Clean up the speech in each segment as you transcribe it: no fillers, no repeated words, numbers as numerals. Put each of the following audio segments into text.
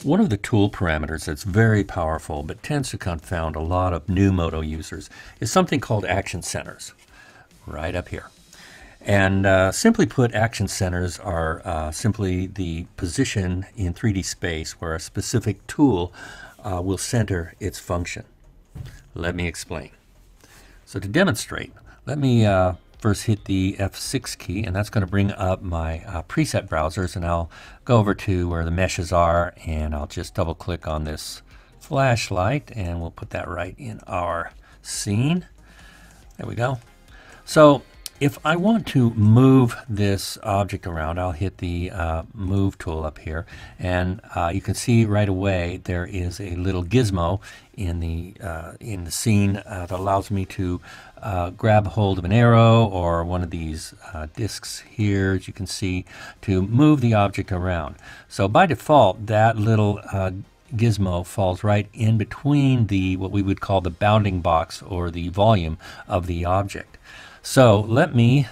One of the tool parameters that's very powerful but tends to confound a lot of new Modo users is something called action centers, right up here. And simply put, action centers are simply the position in 3D space where a specific tool will center its function. Let me explain. So to demonstrate, let me first hit the F6 key, and that's going to bring up my preset browsers, and I'll go over to where the meshes are, and I'll just double click on this flashlight, and we'll put that right in our scene. There we go. So if I want to move this object around, I'll hit the move tool up here, and you can see right away there is a little gizmo in the scene that allows me to grab hold of an arrow or one of these discs here, as you can see, to move the object around. So by default, that little gizmo falls right in between the what we would call the bounding box or the volume of the object. So let me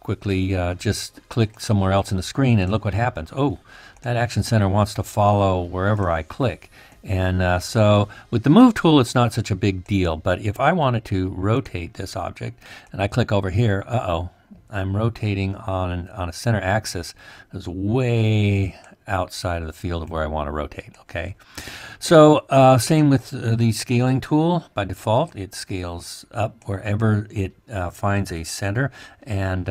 quickly just click somewhere else in the screen, and look what happens. Oh, that action center wants to follow wherever I click. And so with the move tool, it's not such a big deal. But if I wanted to rotate this object, and I click over here, I'm rotating on a center axis that's way outside of the field of where I want to rotate. Okay, so same with the scaling tool. By default, it scales up wherever it finds a center, and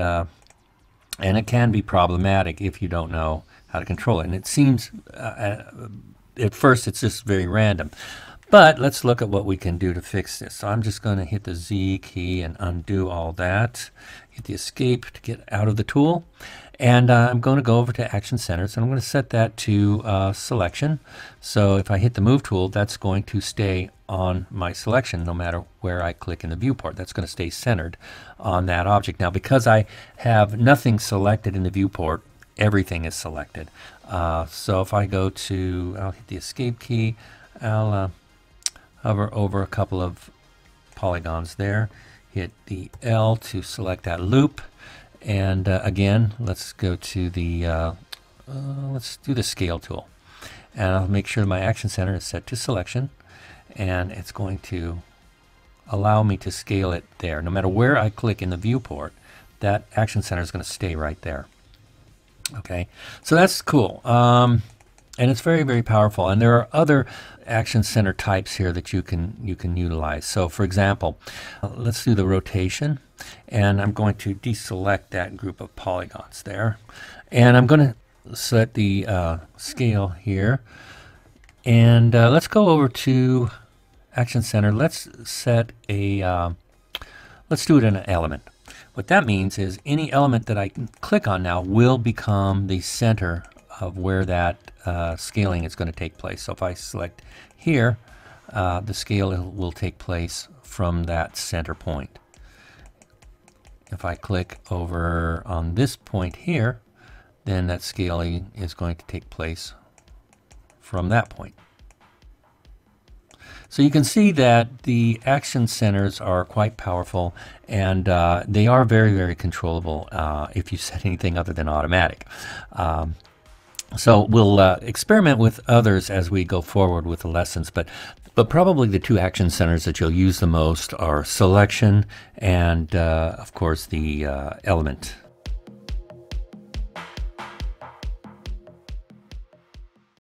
it can be problematic if you don't know how to control it. And it seems at first it's just very random. But let's look at what we can do to fix this. So I'm just going to hit the Z key and undo all that. Hit the escape to get out of the tool. And I'm going to go over to Action Centers, and I'm going to set that to selection. So if I hit the Move tool, that's going to stay on my selection no matter where I click in the viewport. That's going to stay centered on that object. Now, because I have nothing selected in the viewport, everything is selected. So if I go to, I'll hit the Escape key, I'll hover over a couple of polygons there, hit the L to select that loop, and again, let's go to the, let's do the Scale tool. And I'll make sure my Action Center is set to selection, and it's going to allow me to scale it there. No matter where I click in the viewport, that Action Center is going to stay right there. Okay, so that's cool. And it's very, very powerful. And there are other action center types here that you can utilize. So for example, let's do the rotation, and I'm going to deselect that group of polygons there. And I'm going to set the scale here. And let's go over to Action Center. Let's set a, let's do it in an element. What that means is any element that I click on now will become the center of where that scaling is going to take place. So if I select here, the scale will take place from that center point. If I click over on this point here, then that scaling is going to take place from that point. So you can see that the action centers are quite powerful, and they are very, very controllable if you set anything other than automatic. So we'll experiment with others as we go forward with the lessons, but probably the two action centers that you'll use the most are selection and, of course, the element